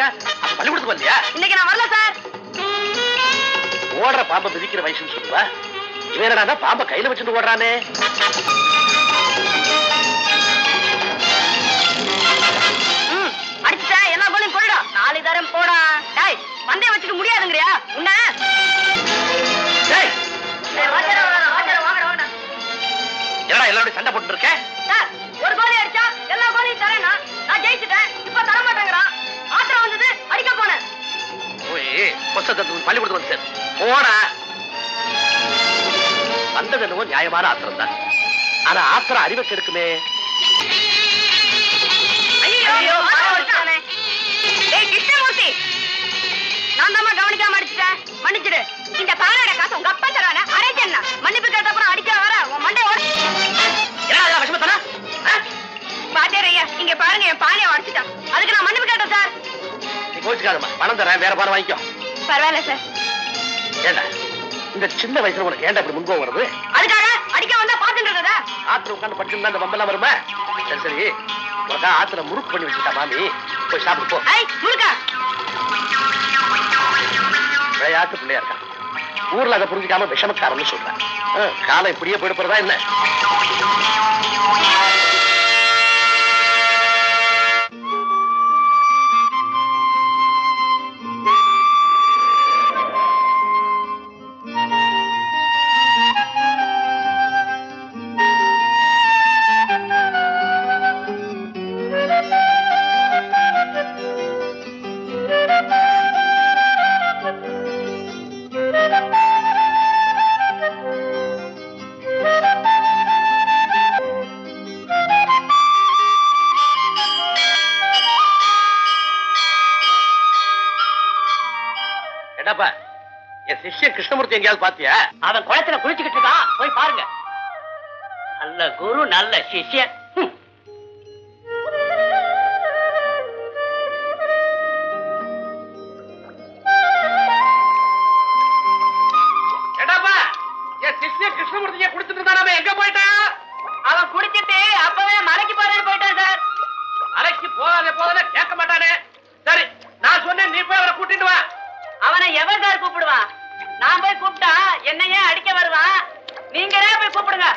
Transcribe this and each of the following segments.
இல்லையா? அப்ப பள்ளிக்கூடத்துக்கு வரலையா? இன்னைக்கு நான் வரல சார். ஓடுற பாம்பை மிதிக்கிற வயசுன்னு சொல்லுவா. இவன் என்னடா பாம்பை கையில வச்சுட்டு ஓடுறானே. அடிச்சுட்டா எல்லா கோலையும் போயிடா. 4 தரம் போடா. டேய் பந்தயம் வச்சுக்க முடியாதுங்கறியா? உன்ன டேய் வாங்கடா. என்னடா எல்லாரோட சண்டை போட்டு இருக்க? சார் ஒரு கோலி அடிச்சா எல்லா கோலையும் தரேனா? நான் ஜெயிச்சிட்டேன். இப்ப தர மாட்டேங்கறான். ஆத்திரம் வந்தது அடிக்க போனேன். ஓய் புத்தகத்துக்கு பள்ளிக்கூடத்துக்கு வந்து சேர். போடா. வந்தது என்னவோ நியாயமான ஆத்திரம் தான். ஆனா ஆத்திரம் அறிவை கெடுக்குமே. ஐயோ பாவச்சானே. டேய் கிருஷ்ணமூர்த்தி, நான் தான் கவனிக்காம அடிச்சிட்டேன். மன்னிச்சிடு. இந்த பாரோட காசு உங்க அப்பா தரானே. அரேஞ்சன்னா மன்னிப்பு கேட்ட அப்புறம் அடிக்க வர உன் மண்டை ஓட. என்னடா விஷமா சொன்னா? பாத்தேரையா இங்க பாருங்க, என் பானையை உடைச்சிட்டான். அதுக்கு நான் மன்னிப்பு கேட்டேன் சார். நீ கோச்சுக்காதம்மா, பணம் தரேன், வேற பானை வாங்கிக்கோ. பரவாயில்ல சார். ஏண்டா இந்த சின்ன வயசுல உனக்கு ஏன்டா இப்படி முன்போம் வருது? அதுக்காக அடிக்க வந்தா பாத்துட்டு இருக்கதா? ஆத்துல உட்காந்து படிச்சிருந்தா இந்த வம்பெல்லாம் வருமா? சரி சரி, உனக்கா ஆத்துல முறுக்கு பண்ணி வச்சுட்டா மாமி. போய் சாப்பிட்டு போ. ஐய் முருகா, விளையாட்டு பிள்ளையா இருக்கான். ஊர்ல அதை புரிஞ்சுக்காம விஷமக்காரன்னு சொல்றேன். காலம் இப்படியே போயிடுறதா என்ன? என்னப்பா என் சிஷ்யன் கிருஷ்ணமூர்த்தி எங்கேயாவது பாத்தியா? அவன் குளத்துல குளிச்சுக்கிட்டு இருக்கான், போய் பாருங்க. நல்ல குரு, நல்ல சிஷ்யன். என்னப்பா என் சிஷ்யன் கிருஷ்ணமூர்த்தியை குடிச்சிட்டு இருந்தா எங்க போயிட்டான்? அவன் குடிச்சிட்டு அப்பவே மலைக்கு போறேன்னு போயிட்டான் சார். அரைக்கு போதாதே கேட்க மாட்டானே. சரி நான் சொன்னேன், நீ போய் அவரை கூட்டிட்டு வா. அவனை எவன் சார் கூப்பிடுவான்? நான் போய் கூப்பிட்டா என்னையே அடிக்க வருவான். நீங்களே போய் கூப்பிடுங்க.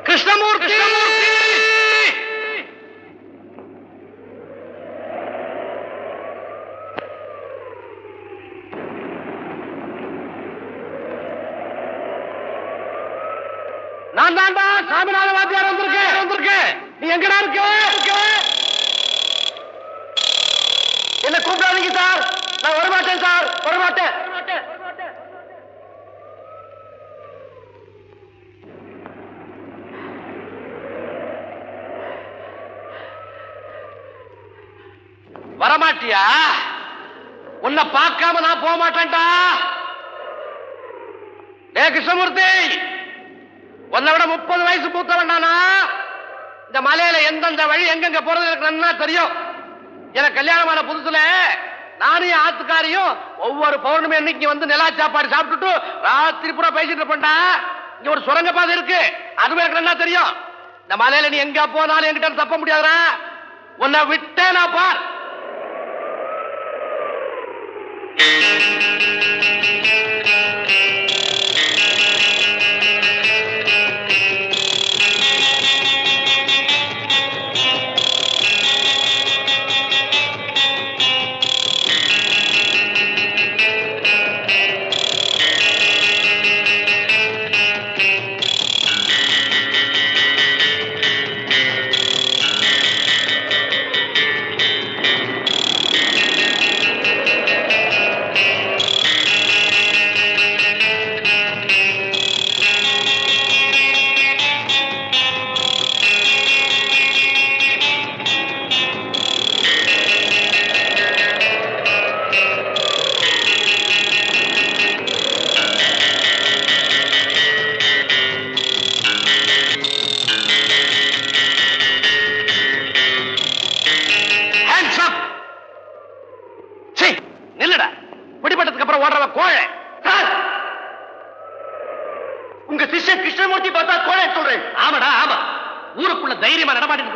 கிருஷ்ணமூர்த்தி நான் தான்டா சாமிநாத வாத்தியார் வந்திருக்கேன். நீ எங்கடா இருக்க? என்ன கூப்பிடாதீங்க சார். நான் வரமாட்டேன் சார், வரமாட்டேன். வரமாட்டியா? உன்னை பார்க்காம நான் போக மாட்டேன்டா. கிருஷ்ணமூர்த்தி, உன்னை விட 30 வயசு மூத்தவன் நானா. இந்த மலையில எந்தெந்த வழி எங்கெங்க போறது எனக்கு நல்லா தெரியும். எனக்கு கல்யாணமான புதுசுல நானும் என் ஆத்துக்காரியும் ஒவ்வொரு பௌர்ணமி அன்னைக்கு வந்து நிலா சாப்பாடு சாப்பிட்டுட்டு ராத்திரி பூரா பேசிட்டு இருப்பேன்டா. இங்க ஒரு சுரங்க பாதை இருக்கு, அதுவும் எனக்கு நல்லா தெரியும். இந்த மலையில நீ எங்க போனாலும் என்கிட்ட தப்ப முடியாதுடா. உன்னை விட்டே நான் பார்.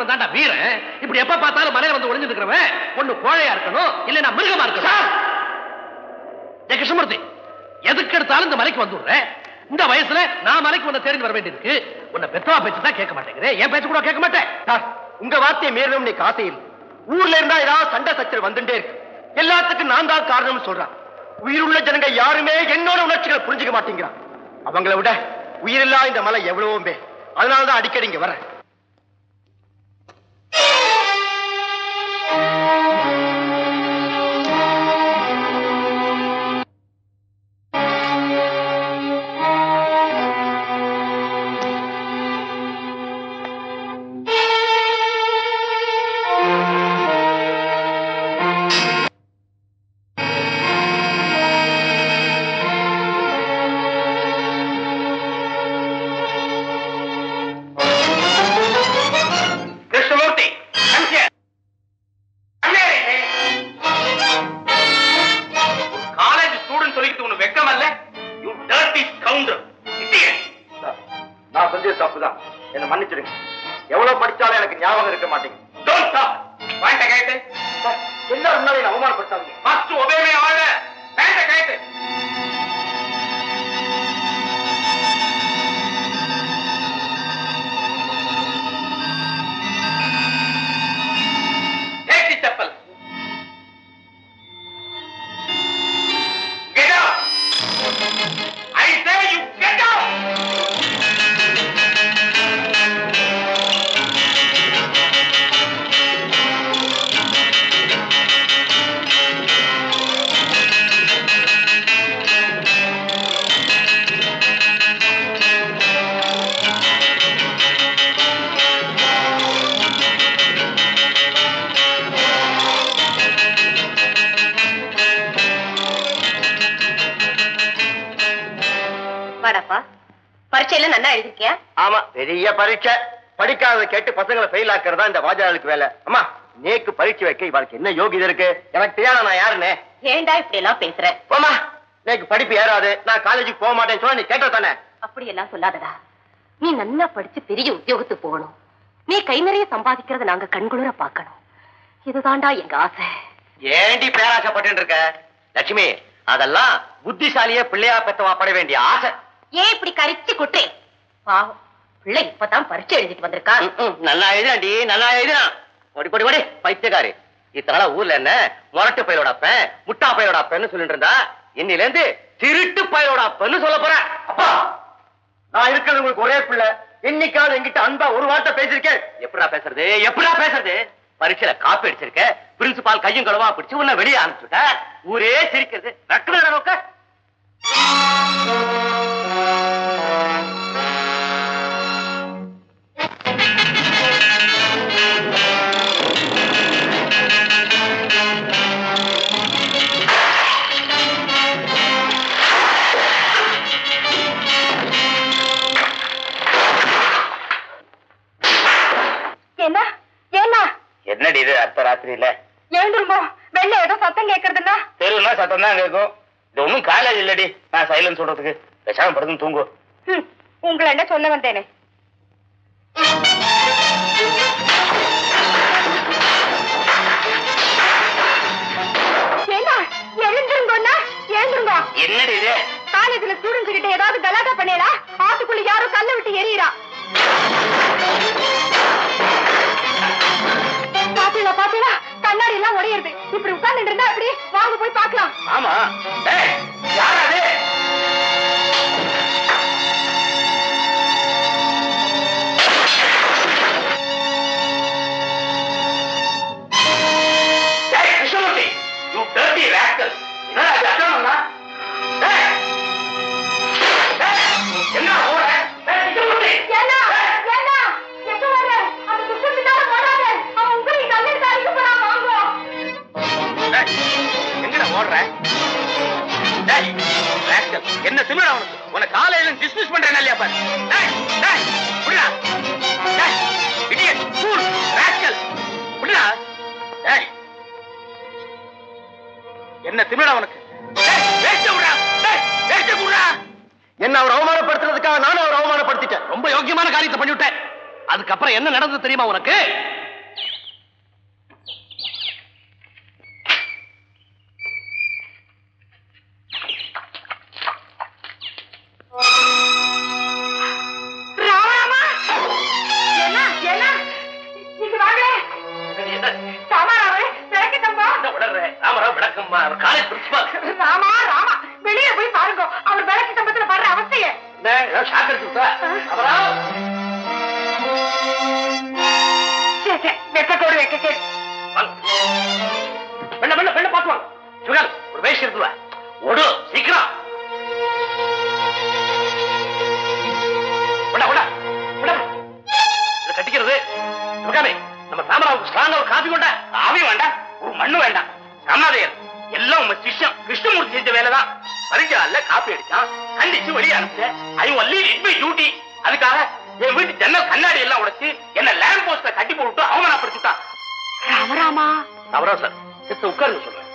இருக்கிற தாண்டா வீரன். இப்படி எப்ப பார்த்தாலும் மலையில வந்து ஒளிஞ்சு இருக்கிறவன் ஒண்ணு கோழையா இருக்கணும், இல்லைன்னா மிருகமா இருக்கணும். கிருஷ்ணமூர்த்தி, எதுக்கு எடுத்தாலும் இந்த மலைக்கு வந்துடுறேன். இந்த வயசுல நான் மலைக்கு உன்னை தேடி வர வேண்டியிருக்கு. உன்னை பெத்தவா பேச்சு தான் கேட்க மாட்டேங்கிறேன், என் பேச்சு கூட கேட்க மாட்டேன். சார், உங்க வார்த்தையை மீறணும் நீ காசை இல்லை. ஊர்ல இருந்தா ஏதாவது சண்டை சச்சரவு வந்துட்டே இருக்கு. எல்லாத்துக்கும் நான் தான் காரணம்னு சொல்றான். உயிருள்ள ஜனங்க யாருமே என்னோட உணர்ச்சிகளை புரிஞ்சுக்க மாட்டேங்கிறான். அவங்களை விட உயிரில்லா இந்த மலை எவ்வளவோ. அதனாலதான் அடிக்கடி இங்க வரேன். என்ன மன்னிச்சிடுங்க. எவ்வளவு படிச்சாலும் எனக்கு ஞாபகம் இருக்க மாட்டேங்குது. எல்லாரும் முன்னாடி அவமானப்படுத்தாங்க. பரீட்சையில நல்லா எழுதிருக்கியா? ஆமா, பெரிய பரீட்சை. படிக்காததை கேட்டு பசங்களை ஃபெயில் ஆக்குறதா இந்த வாஜாளுக்கு வேலை. அம்மா, நேக்கு பரீட்சை வைக்க இவளுக்கு என்ன யோகிதை இருக்கு? எனக்கு தெரியாத நான் யாருன்னு? ஏண்டா இப்படி எல்லாம் பேசுற? போமா, நேக்கு படிப்பு ஏறாது, நான் காலேஜுக்கு போக மாட்டேன்னு சொல்ல நீ கேட்ட தானே? அப்படி எல்லாம் சொல்லாதடா. நீ நல்லா படிச்சு பெரிய உத்தியோகத்துக்கு போகணும். நீ கை நிறைய சம்பாதிக்கிறத நாங்க கண்குளிர பாக்கணும். இதுதான்டா எங்க ஆசை. ஏண்டி பேராசைப்பட்டு இருக்க லட்சுமி? அதெல்லாம் புத்திசாலியே பிள்ளையா பெத்தவா பட வேண்டிய ஆசை. ஏன் இப்படி கரிச்சு குட்டே? பாவம், பிள்ளை இப்பதான் பரீட்சை எழுதிட்டு வந்திருக்கா. நல்லா எழுதாண்டி, நல்லா எழுதினான். ஓடி போடி ஓடி பைத்தியக்காரி. இத்தனால ஊர்ல என்ன முரட்டு பயிரோட அப்பன், முட்டா பயிரோட அப்பன்னு சொல்லிட்டு இருந்தா, இன்னில இருந்து திருட்டு பயிரோட அப்பன்னு சொல்ல போறேன். அப்பா, நான் இருக்கிறது உங்களுக்கு ஒரே பிள்ளை. என்னைக்காவது என்கிட்ட அன்பா ஒரு வார்த்தை பேசிருக்கேன்? எப்படா பேசுறது, எப்படா பேசுறது? பரீட்சையில காப்பி அடிச்சிருக்க, பிரின்சிபால் கையும் களவா பிடிச்சு உன்னை வெளியே அனுப்பிச்சுட்ட. ஊரே சிரிக்கிறது. நக்கல நோக்க என்னடி இது அர்த்த ராத்திரியில? எழுந்துருமோ, வெளில ஏதோ சத்தம் கேட்கறதுன்னா? தெருவுனா சத்தம் தான் கேட்கும். இது ஒன்னும் காலேஜ் இல்லடி நான் சைலன்ஸ் சொல்றதுக்கு. பேசாம படுத்து தூங்கு. உங்களை என்ன சொல்ல வந்தேனே? எழுந்துருங்க. என்னடி இது? காலேஜ்ல ஸ்டூடெண்ட்ஸ் கிட்ட ஏதாவது கலாட்டா பண்ணேடா? ஆத்துக்குள்ள யாரும் கல்ல விட்டு எறியறா. பாத்தீங்களா, கண்ணாடி எல்லாம் உடையுது. இப்படி உட்கார்ந்து இருந்தா அப்படி வாங்க போய் பார்க்கலாம். ஆமா, யாராவது கிருஷ்ணமூர்த்தி, you dirty rascal. என்னடா இது அட்டமா? என்ன ஓட? கிருஷ்ணமூர்த்தி, என்ன என்ன எங்க வர? அந்த குஷ்டத்துக்கார போறாங்க. அவன் உங்களை கல்லில் தாளிக்க போறா. வாங்க. எங்கடா ஓடுற? டேய் ராஸ்கல், என்ன திமிரா உனக்கு? உன காலையில டிஸ்மிஸ் பண்றேன் இல்லையா பாரு. டேய் டேய் புடிடா. டேய் இடியட் ஃபூல் ராஸ்கல் புடிடா. டேய் என்ன திமிரா உனக்கு? டேய் வேஸ்ட் புடிடா. டேய் வேஸ்ட் புடிடா. என்ன அவர் அவமானப்படுத்துறதுக்காக நானும் அவர் அவமானப்படுத்திட்டேன். ரொம்ப யோக்கியமான காரியத்தை பண்ணிவிட்டேன். அதுக்கப்புறம் என்ன நடந்தது தெரியுமா உனக்கு? வெளியே போய் பாருங்க, அவர் விளக்கு சம்பத்துல படுற அவஸ்தைய. வெக்கத்தோடு வெக்க ஒரு வயசு இருக்குவா ஓடு சீக்கிரம். கட்டிக்கிறது நம்ம சாமராவுக்கு ஸ்ட்ராங்கா ஒரு காபி கொண்டா. காபி வேண்டாம், ஒரு மண்ணு வேண்டாம். சாமாதையர் எல்லாம் உங்க சிஷ்யம் கிருஷ்ணமூர்த்தி செஞ்ச வேலைதான். பரிஞ்சால காப்பி அடிச்சான், கண்டிச்சு வெளியே அனுப்பிச்சேன். I only it by duty. அதுக்காக என் வீட்டு ஜன்னல் கண்ணாடி எல்லாம் உடைச்சு என்ன லேம்ப் போஸ்ட்ல கட்டி போட்டு அவமானப்படுத்திட்டான். ராமராமா அவரா சார் செத்து உட்காருங்க சொல்றேன்.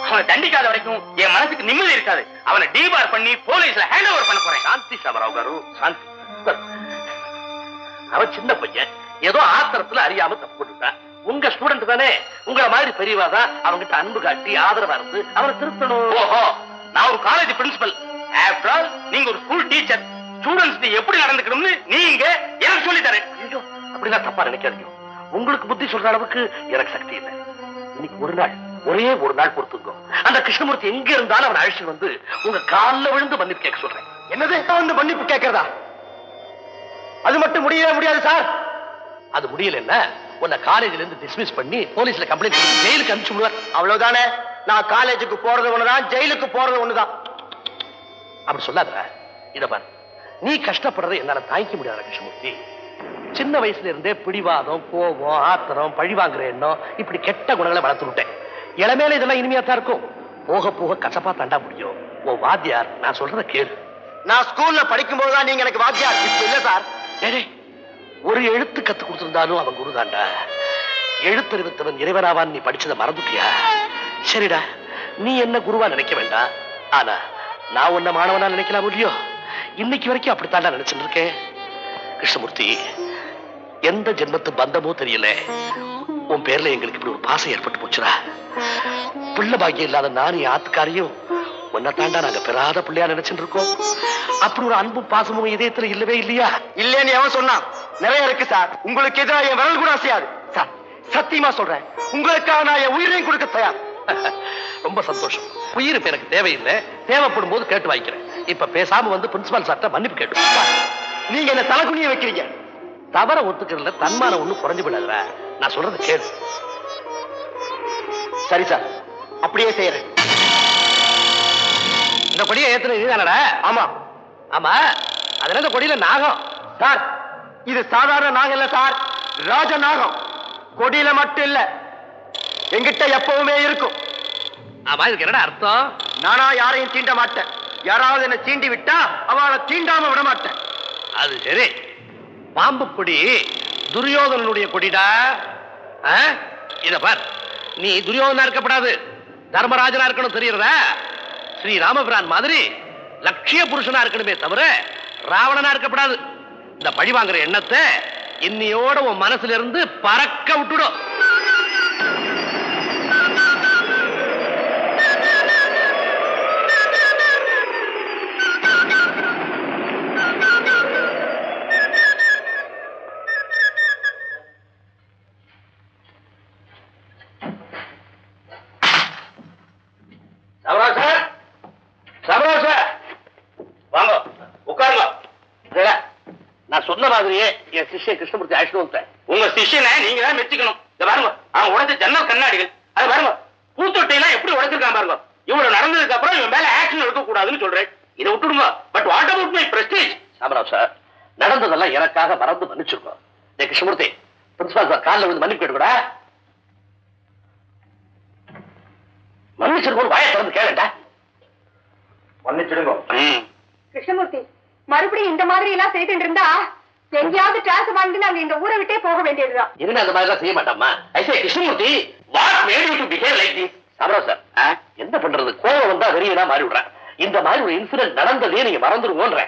அவனை தண்டிக்காத வரைக்கும் என் மனசுக்கு நிம்மதி இருக்காது. அவனை டீபார் பண்ணி போலீஸ்ல ஹேண்ட் ஓவர் பண்ண போறேன். சாந்தி சாமராவ் காரு சாந்தி. அவன் சின்ன பையன், ஏதோ ஆத்திரத்துல அறியாம தப்பு பண்ணிட்டான். உங்க ஸ்டூடெண்ட் தானே, உங்களை மாதிரி பெரியவாதான் அவங்கிட்ட அன்பு காட்டி ஆதரவா இருந்து அவனை திருத்தணும். ஓஹோ, நான் ஒரு காலேஜ் பிரின்சிபல். ஆஃப்டர் ஆல் நீங்க ஒரு ஸ்கூல் டீச்சர். ஸ்டூடெண்ட்ஸ் எப்படி நடந்துக்கணும்னு நீங்க எனக்கு சொல்லி தரேன். அப்படின்னா தப்பா நினைக்காதீங்க. உங்களுக்கு புத்தி சொல்ற அளவுக்கு எனக்கு சக்தி இல்லை. இன்னைக்கு ஒரு நாள், ஒரே ஒரு நாள் பொறுத்துங்க. அந்த கிருஷ்ணமூர்த்தி எங்க இருந்தாலும் அவனை அழைச்சு வந்து உங்க காலில் விழுந்து மன்னிப்பு கேட்க சொல்றேன். என்னது வந்து மன்னிப்பு கேட்கறதா? அது மட்டும் முடியவே முடியாது சார். அது முடியலன்னா உன்னை காலேஜ்ல இருந்து டிஸ்மிஸ் பண்ணி போலீஸ்ல கம்ப்ளைண்ட் பண்ணி ஜெயிலுக்கு அனுப்பிச்சு விடுவார். அவ்வளவுதானே? நான் காலேஜுக்கு போறது ஒண்ணுதான், ஜெயிலுக்கு போறது ஒண்ணுதான். அப்படி சொல்லாத. இத பாரு, நீ கஷ்டப்படுறதை என்னால தாங்கிக்க முடியாத கிருஷ்ணமூர்த்தி. சின்ன வயசுல இருந்தே பிடிவாதம், கோபம், ஆத்திரம், பழி வாங்குற எண்ணம், இப்படி கெட்ட குணங்களை வளர்த்து விட்டேன். இளமையில இதெல்லாம் இனிமையா தான் இருக்கும். போக போக கசப்பா தாண்டா முடியும். உன் வாத்தியார் நான் சொல்றத கேளு. நான் ஸ்கூல்ல படிக்கும் போதுதான் நீங்க எனக்கு வாத்தியார். இப்ப இல்ல சார். ஒரு எழுத்து கத்து கொடுத்திருந்தாலும் அவன் குருதாண்டா. எழுத்தறிவித்தவன் இறைவனாவான் நீ படிச்சதை மறந்துட்டியா? சரிடா, நீ என்ன குருவா நினைக்க வேண்டாம். ஆனா நான் உன்ன மாணவனா நினைக்கலாம் இல்லையோ? இன்னைக்கு வரைக்கும் அப்படித்தாண்டா நினைச்சுட்டு இருக்கேன். கிருஷ்ணமூர்த்தி, எந்த ஜென்மத்து பந்தமோ தெரியல, உன் பேர்ல எங்களுக்கு இப்படி ஒரு பாசம் ஏற்பட்டு போச்சுடா. புள்ள பாக்கியம் இல்லாத நானும் ஆத்துக்காரியும் உன்னை தாண்டா நாங்க பெறாத பிள்ளையா நினைச்சுட்டு இருக்கோம். அப்படி ஒரு அன்பும் பாசமும் இதயத்துல இல்லவே இல்லையா? இல்லன்னு எவன் சொன்னான்? நிறைய இருக்கு சார். உங்களுக்கு எதிராக என் விரல் கூட அசையாது சார். சத்தியமா சொல்றேன், உங்களுக்காக நான் என் உயிரையும் கொடுக்க தயார். ரொம்ப சந்தோஷம். உயிர் இப்ப எனக்கு தேவையில்லை, தேவைப்படும் போது கேட்டு வாங்கிக்கிறேன். இப்ப பேசாம வந்து பிரின்சிபால் சார்ட்ட மன்னிப்பு கேட்டு. நீங்க என்ன தலைகுனிய வைக்கிறீங்க. தவற ஒத்துக்கிறதுல தன்மானம் ஒண்ணும் குறைஞ்சு விடாதுடா. நான் சொல்றது கேளு. சரி சார், அப்படியே செய்யறேன். இந்த கொடியை ஏத்துன நீதானடா? ஆமா. ஆமா, அதுல இந்த கொடியில நாகம். சார், இது சாதாரண நாகம் இல்ல சார், ராஜ நாகம். கொடியில மட்டும் இல்ல, எங்கிட்ட எப்பவுமே இருக்கும். ஆமா, இதுக்கு என்னடா அர்த்தம்? நானா யாரையும் தீண்ட மாட்டேன். யாராவது என்ன தீண்டி விட்டா அவளை தீண்டாம விட மாட்டேன். அது சரி. பாம்பு கொடி துரியோதனனுடைய கொடிடா. இத பார், நீ துரியோதனா இருக்கப்படாது, தர்மராஜனா இருக்கணும். தெரியுறதா? ஸ்ரீ ராமபிரான் மாதிரி லட்சிய புருஷனா இருக்கணுமே தவிர ராவணனா இருக்கப்படாது. இந்த பழி வாங்குற எண்ணத்தை இன்னையோட உன் மனசுல இருந்து பறக்க விட்டுடும். நான் சொன்ன மாதிரியே என் சிஷ்யன் கிருஷ்ணமூர்த்தி அழைச்சிட்டு வந்தேன். உங்க சிஷ்யனை நீங்க தான் மெச்சிக்கணும். இத பாருங்க, அவன் உடைச்ச ஜன்னல் கண்ணாடிகள், அது பாருங்க, பூத்தொட்டையெல்லாம் எப்படி உடைச்சிருக்கான் பாருங்க. இவ்வளவு நடந்ததுக்கு அப்புறம் இவன் மேல ஆக்ஷன் எடுக்க கூடாதுன்னு சொல்றேன். இதை விட்டுடுங்க. But what about my prestige? Samarao sir, நடந்ததெல்லாம் எனக்காக மறந்து மன்னிச்சிருக்கோம். கிருஷ்ணமூர்த்தி, பிரின்சிபால் சார் காலில் வந்து மன்னிப்பு கேட்டுக்கூட. மன்னிச்சிருக்கோம், வாயை திறந்து கேளுடா. மன்னிச்சிடுங்க. கிருஷ்ணமூர்த்தி, மறுபடியும் இந்த மாதிரி எல்லாம் செய்துட்டு இருந்தா எங்கேயாவது டிரான்ஸ் வாங்கி நாங்க இந்த ஊரை விட்டே போக வேண்டியதுதான். இனிமே அந்த மாதிரி எல்லாம் செய்ய மாட்டோமா? I say Krishnamurthy, what made you to behave like this? Samarao sir, என்ன பண்றது, கோவம் வந்தா வெறியனா மாறி விடுறேன். இந்த மாதிரி ஒரு இன்சிடென்ட் நடந்ததே நீங்க மறந்துருவோன்ற.